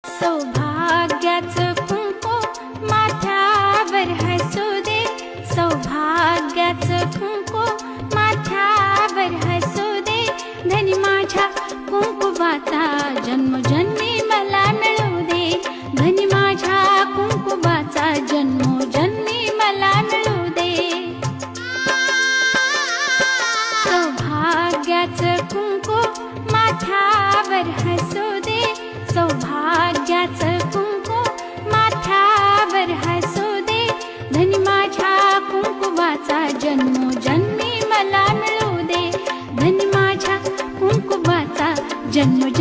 सौभाग्याचं कुंकू माथ्यावर हसू दे, सौभाग्याचं कुंकू माथ्यावर हसू दे. धनी माझ्या कुंकुवाचा जन्मोजन्मी मला मिळू दे, धनी माझ्या कुंकुवाचा जन्मोजन्मी मला मिळू दे. सौभाग्याचं कुंकू माथ्यावर हसू दे, सौभाग्याचं कुंकू माथ्यावर हसू दे. धनी माझ्या कुंकुवाचा जन्मोजन्मी मला मिळू दे, धनी माझ्या कुंकुवाचा जन्मोजन्मी